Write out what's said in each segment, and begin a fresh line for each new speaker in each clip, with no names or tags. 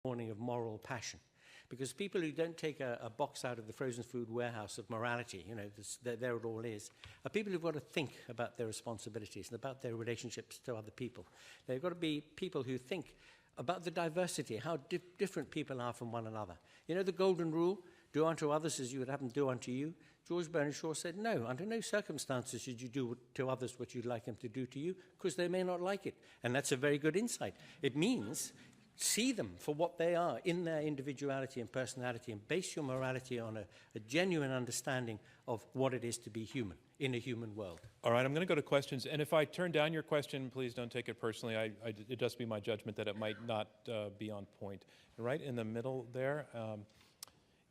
morning of moral passion. Because people who don't take a box out of the frozen food warehouse of morality, you know, there it all is, are people who've got to think about their responsibilities and about their relationships to other people. They've got to be people who think about the diversity, how different people are from one another. You know the golden rule, do unto others as you would have them do unto you? George Bernard Shaw said, no, under no circumstances should you do to others what you'd like them to do to you, because they may not like it. And that's a very good insight. It means see them for what they are in their individuality and personality, and base your morality on a genuine understanding of what it is to be human in a human world.
All right, I'm going to go to questions. And if I turn down your question, please don't take it personally. It does be my judgment that it might not be on point. Right in the middle there.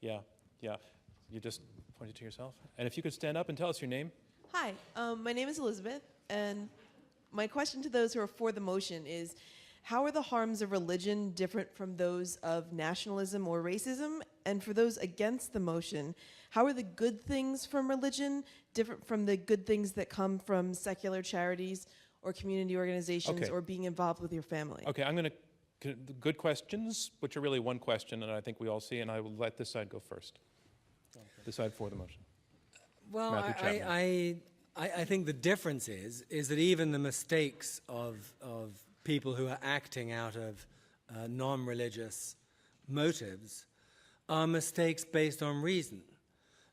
Yeah. You just pointed to yourself. And if you could stand up and tell us your name.
Hi, my name is Elizabeth, and my question to those who are for the motion is, how are the harms of religion different from those of nationalism or racism? And for those against the motion, how are the good things from religion different from the good things that come from secular charities or community organizations or being involved with your family?
Okay, I'm going to, good questions, which are really one question, and I think we all see, and I will let this side go first. This side for the motion.
Well,
Matthew Chapman.
I think the difference is that even the mistakes of people who are acting out of non-religious motives are mistakes based on reason.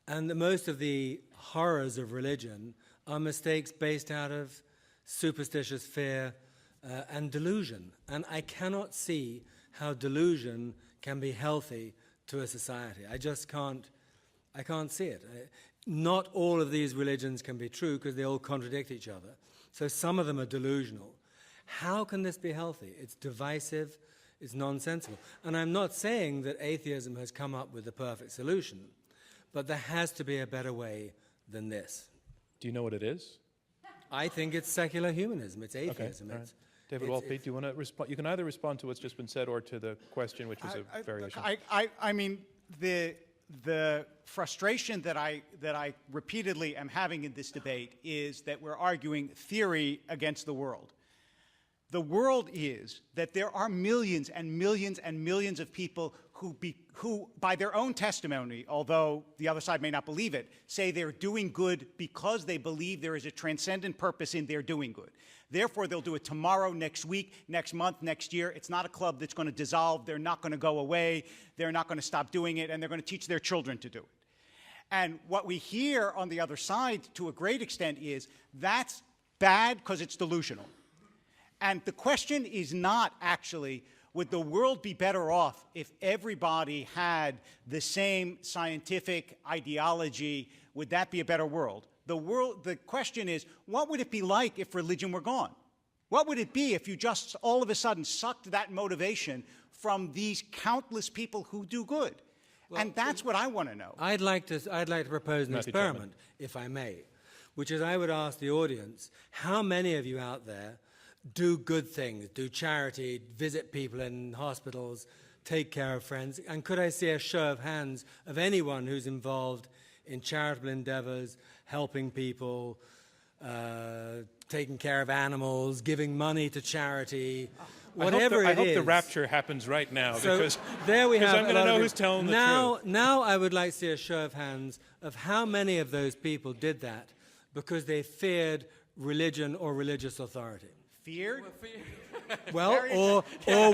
And most of the horrors of religion are mistakes based out of superstitious fear and delusion. And I cannot see how delusion can be healthy to a society. I can't see it. Not all of these religions can be true because they all contradict each other. So some of them are delusional. How can this be healthy? It's divisive, it's nonsensical. And I'm not saying that atheism has come up with the perfect solution, but there has to be a better way than this.
Do you know what it is?
I think it's secular humanism. It's atheism.
Okay, right. David Wolpe, do you want to respond? You can either respond to what's just been said or to the question, which was a variation.
I mean, the frustration that I repeatedly am having in this debate is that we're arguing theory against the world. The world is that there are millions and millions and millions of people who, by their own testimony, although the other side may not believe it, say they're doing good because they believe there is a transcendent purpose in their doing good. Therefore, they'll do it tomorrow, next week, next month, next year. It's not a club that's going to dissolve. They're not going to go away. They're not going to stop doing it, and they're going to teach their children to do it. And what we hear on the other side, to a great extent, is that's bad because it's delusional. And the question is not actually, would the world be better off if everybody had the same scientific ideology? Would that be a better world? The question is, what would it be like if religion were gone? What would it be if you just all of a sudden sucked that motivation from these countless people who do good? Well, and that's what I want to know.
I'd like to propose an
Matthew
experiment,
Chapman.
if I may, which is I would ask the audience, how many of you out there do good things, do charity, visit people in hospitals, take care of friends? And could I see a show of hands of anyone who's involved in charitable endeavors, helping people, taking care of animals, giving money to charity, whatever it is.
I hope the rapture happens right now,
so
because
there we have
I'm going to know who's telling the truth.
Now I would like to see a show of hands of how many of those people did that because they feared religion or religious authority.
Feared?
Well, or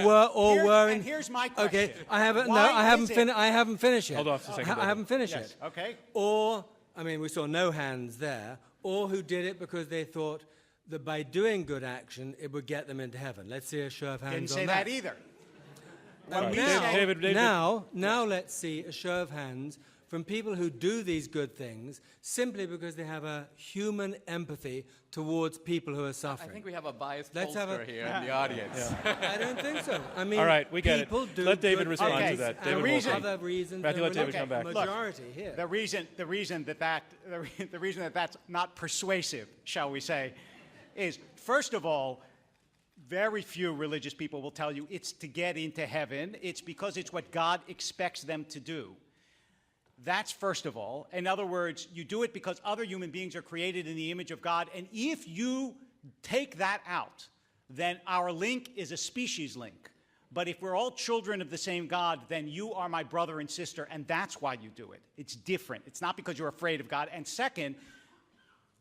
were in.
And here's my question.
Okay, I haven't finished yet.
Hold off a second.
I haven't finished
Yes,
yet.
okay.
Or, I mean, we saw no hands there. Or who did it because they thought that by doing good action it would get them into heaven. Let's see a show of hands.
Didn't say
on
that either.
Now let's see a show of hands from people who do these good things simply because they have a human empathy towards people who are suffering.
I think we have a biased
Let's have
pollster here in the audience.
I don't think so. I mean,
All right, we get it.
people do
Let David
good
respond
things
to that.
and
David
for
Wolpe.
other reasons
Matthew,
than
let David
religion.
come back.
Majority here.
The reason that that's not persuasive, shall we say, is first of all, very few religious people will tell you it's to get into heaven. It's because it's what God expects them to do. That's first of all. In other words, you do it because other human beings are created in the image of God. And if you take that out, then our link is a species link. But if we're all children of the same God, then you are my brother and sister, and that's why you do it. It's different. It's not because you're afraid of God. And second,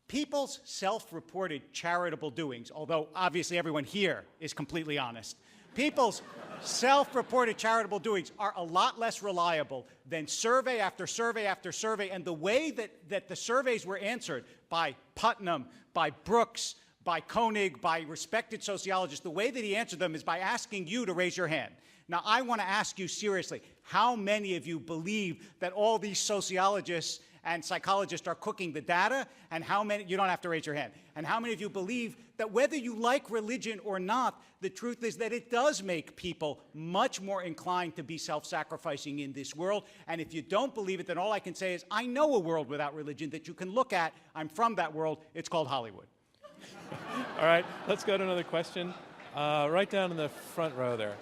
people's self-reported charitable doings, although obviously everyone here is completely honest, people's self-reported charitable doings are a lot less reliable than survey after survey after survey. And the way that the surveys were answered by Putnam, by Brooks, by Koenig, by respected sociologists, the way that he answered them is by asking you to raise your hand. Now, I want to ask you seriously, how many of you believe that all these sociologists and psychologists are cooking the data, and how many, you don't have to raise your hand, and how many of you believe that whether you like religion or not, the truth is that it does make people much more inclined to be self-sacrificing in this world? And if you don't believe it, then all I can say is, I know a world without religion that you can look at. I'm from that world. It's called Hollywood.
All right, let's go to another question. Right down in the front row there.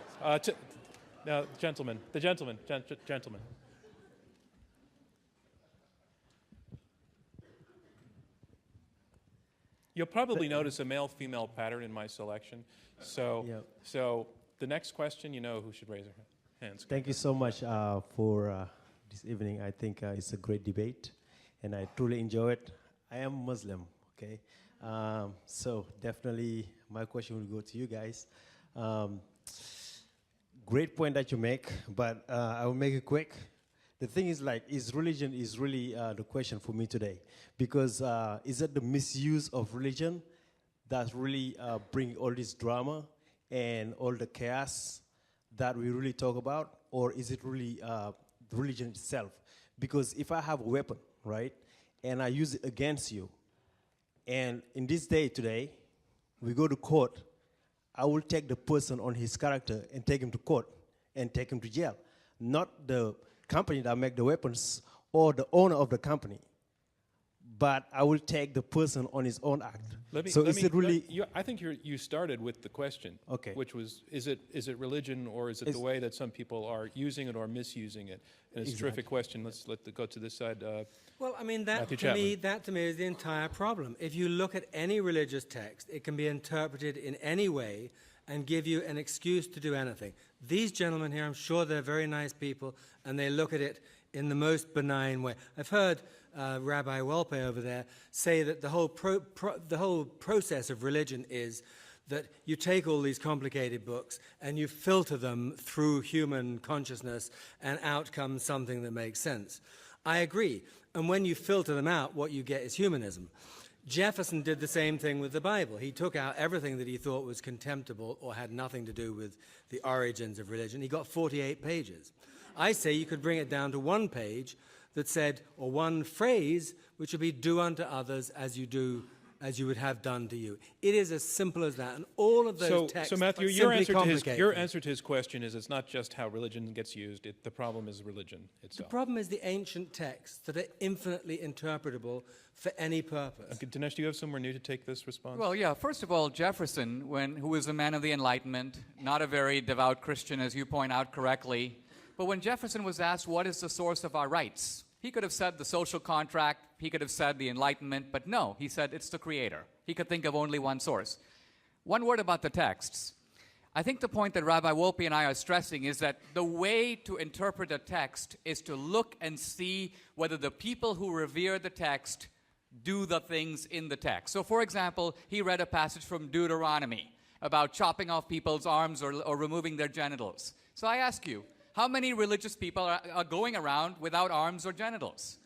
Now, gentleman. You'll probably notice a male-female pattern in my selection. So the next question, you know who should raise their hands.
Thank you so much for this evening. I think it's a great debate, and I truly enjoy it. I am Muslim, okay? So definitely my question will go to you guys. Great point that you make, but I will make it quick. The thing is, like, is religion is really the question for me today, because is it the misuse of religion that really bring all this drama and all the chaos that we really talk about, or is it really religion itself? Because if I have a weapon, right, and I use it against you, and in this day today, we go to court, I will take the person on his character and take him to court and take him to jail, not the company that make the weapons or the owner of the company, but I will take the person on his own act.
I think you started with the question,
okay,
which was, is it religion, or is it the way that some people are using it or misusing it? And it's a terrific question. Let's go to this side.
Well, I mean, that
Matthew
to me is the entire problem. If you look at any religious text, it can be interpreted in any way and give you an excuse to do anything. These gentlemen here, I'm sure they're very nice people, and they look at it in the most benign way. I've heard Rabbi Wolpe over there say that the whole process of religion is that you take all these complicated books and you filter them through human consciousness, and out comes something that makes sense. I agree. And when you filter them out, what you get is humanism. Jefferson did the same thing with the Bible. He took out everything that he thought was contemptible or had nothing to do with the origins of religion. He got 48 pages. I say you could bring it down to one page that said, or one phrase, which would be, do unto others as you would have done to you. It is as simple as that. And all of those texts
so Matthew, your answer to his question is, it's not just how religion gets used. The problem is religion itself.
The problem is the ancient texts that are infinitely interpretable for any purpose.
Okay, Dinesh, do you have somewhere new to take this response?
Well, yeah. First of all, Jefferson, who was a man of the Enlightenment, not a very devout Christian, as you point out correctly, but when Jefferson was asked, what is the source of our rights? He could have said the social contract, he could have said the Enlightenment, but no, he said it's the Creator. He could think of only one source. One word about the texts. I think the point that Rabbi Wolpe and I are stressing is that the way to interpret a text is to look and see whether the people who revere the text do the things in the text. So, for example, he read a passage from Deuteronomy about chopping off people's arms or removing their genitals. So I ask you, how many religious people are going around without arms or genitals?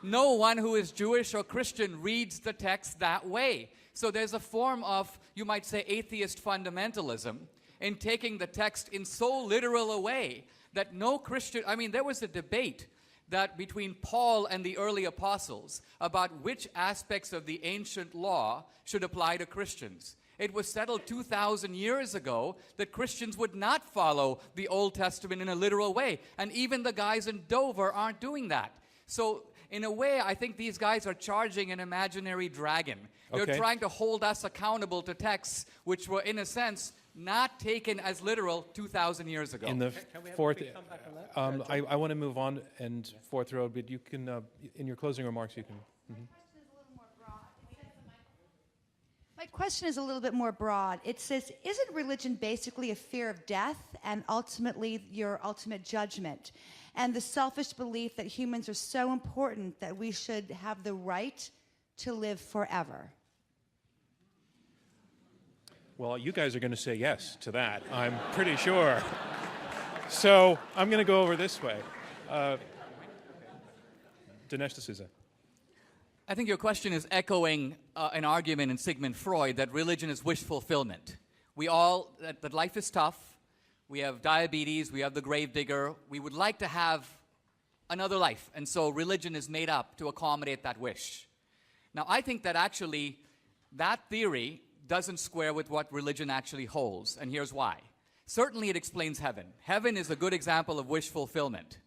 No one who is Jewish or Christian reads the text that way. So there's a form of, you might say, atheist fundamentalism in taking the text in so literal a way that no Christian, there was a debate that between Paul and the early apostles about which aspects of the ancient law should apply to Christians. It was settled 2,000 years ago that Christians would not follow the Old Testament in a literal way. And even the guys in Dover aren't doing that. So, in a way, I think these guys are charging an imaginary dragon. They're trying to hold us accountable to texts which were, in a sense, not taken as literal 2,000 years ago.
In the fourth, I want to move on, and fourth row, but you can, in your closing remarks, you can.
My question is a little bit more broad. It says, isn't religion basically a fear of death and ultimately your ultimate judgment? And the selfish belief that humans are so important that we should have the right to live forever?
Well, you guys are going to say yes to that, I'm pretty sure. So I'm going to go over this way. Dinesh D'Souza.
I think your question is echoing an argument in Sigmund Freud that religion is wish fulfillment. That life is tough. We have diabetes. We have the gravedigger. We would like to have another life. And so religion is made up to accommodate that wish. Now, I think that actually that theory doesn't square with what religion actually holds. And here's why. Certainly it explains heaven. Heaven is a good example of wish fulfillment.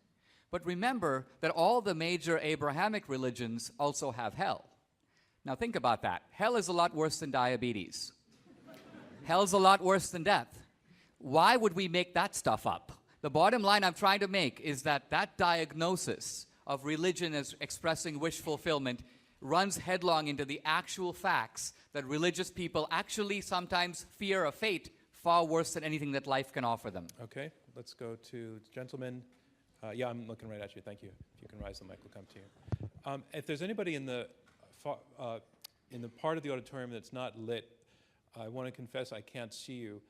But remember that all the major Abrahamic religions also have hell. Now think about that. Hell is a lot worse than diabetes. Hell's a lot worse than death. Why would we make that stuff up? The bottom line I'm trying to make is that that diagnosis of religion as expressing wish fulfillment runs headlong into the actual facts that religious people actually sometimes fear a fate far worse than anything that life can offer them.
Okay, let's go to gentlemen. Yeah, I'm looking right at you. Thank you. If you can rise, the mic will come to you. If there's anybody in the part of the auditorium that's not lit, I want to confess I can't see you.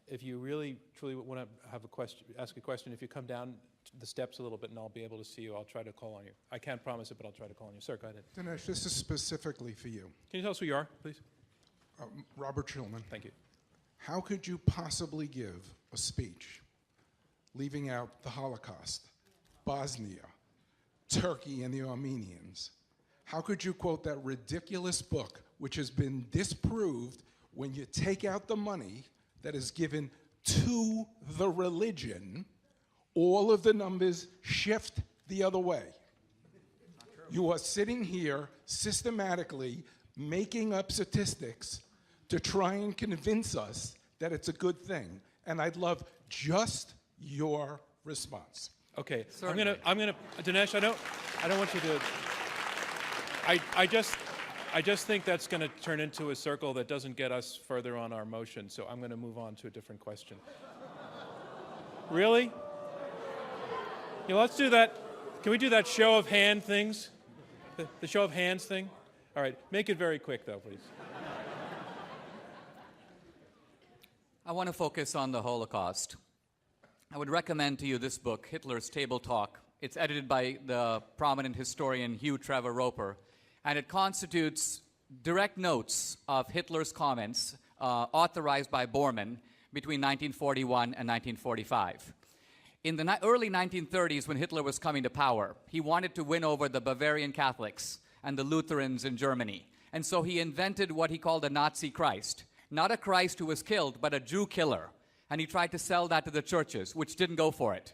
If you really, truly want to have a question, ask a question, if you come down the steps a little bit and I'll be able to see you, I'll try to call on you. I can't promise it, but I'll try to call on you. Sir, go ahead.
Dinesh, this is specifically for you.
Can you tell us who you are, please?
Robert Schulman.
Thank you.
How could you possibly give a speech leaving out the Holocaust, Bosnia, Turkey and the Armenians? How could you quote that ridiculous book, which has been disproved when you take out the money that is given to the religion, all of the numbers shift the other way? You are sitting here systematically making up statistics to try and convince us that it's a good thing. And I'd love just your response.
Okay,
Certainly.
I'm gonna, Dinesh, I don't want you to. I just think that's going to turn into a circle that doesn't get us further on our motion. So I'm going to move on to a different question. Really? Yeah, let's do that. Can we do that show of hand things? The show of hands thing? All right, make it very quick though, please.
I want to focus on the Holocaust. I would recommend to you this book, Hitler's Table Talk. It's edited by the prominent historian Hugh Trevor Roper, and it constitutes direct notes of Hitler's comments authorized by Bormann between 1941 and 1945. In the early 1930s, when Hitler was coming to power, he wanted to win over the Bavarian Catholics and the Lutherans in Germany. And so he invented what he called a Nazi Christ. Not a Christ who was killed, but a Jew killer. And he tried to sell that to the churches, which didn't go for it.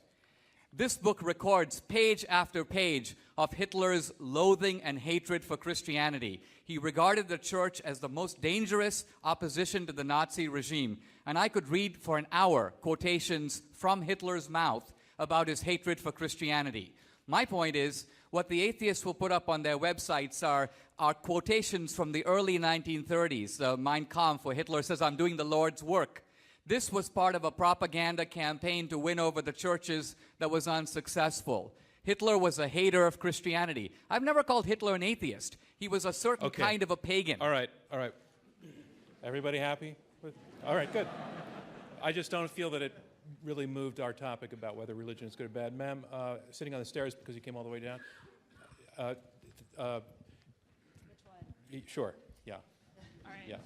This book records page after page of Hitler's loathing and hatred for Christianity. He regarded the church as the most dangerous opposition to the Nazi regime. And I could read for an hour quotations from Hitler's mouth about his hatred for Christianity. My point is, what the atheists will put up on their websites are quotations from the early 1930s. The Mein Kampf, where Hitler says, "I'm doing the Lord's work." This was part of a propaganda campaign to win over the churches that was unsuccessful. Hitler was a hater of Christianity. I've never called Hitler an atheist. He was a certain kind of a pagan.
All right. Everybody happy? All right, good. I just don't feel that it really moved our topic about whether religion is good or bad. Ma'am, sitting on the stairs because you came all the way down.
Which one?
Sure, yeah.
All right.
Yeah.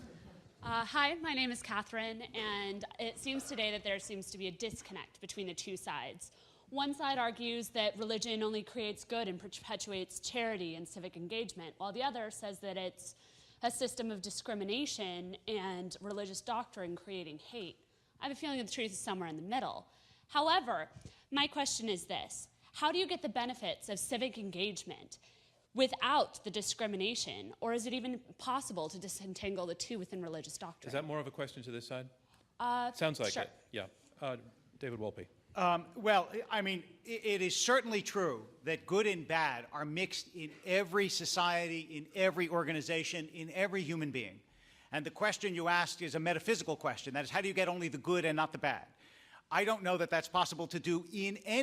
Hi, my name is Catherine, and it seems today that there seems to be a disconnect between the two sides. One side argues that religion only creates good and perpetuates charity and civic engagement, while the other says that it's a system of discrimination and religious doctrine creating hate. I have a feeling that the truth is somewhere in the middle. However, my question is this: how do you get the benefits of civic engagement without the discrimination, or is it even possible to disentangle the two within religious doctrine?
Is that more of a question to this side? Sounds like
sure.
it, yeah. David Wolpe.
Well, I mean, it is certainly true that good and bad are mixed in every society, in every organization, in every human being. And the question you asked is a metaphysical question. That is, how do you get only the good and not the bad? I don't know that that's possible to do in any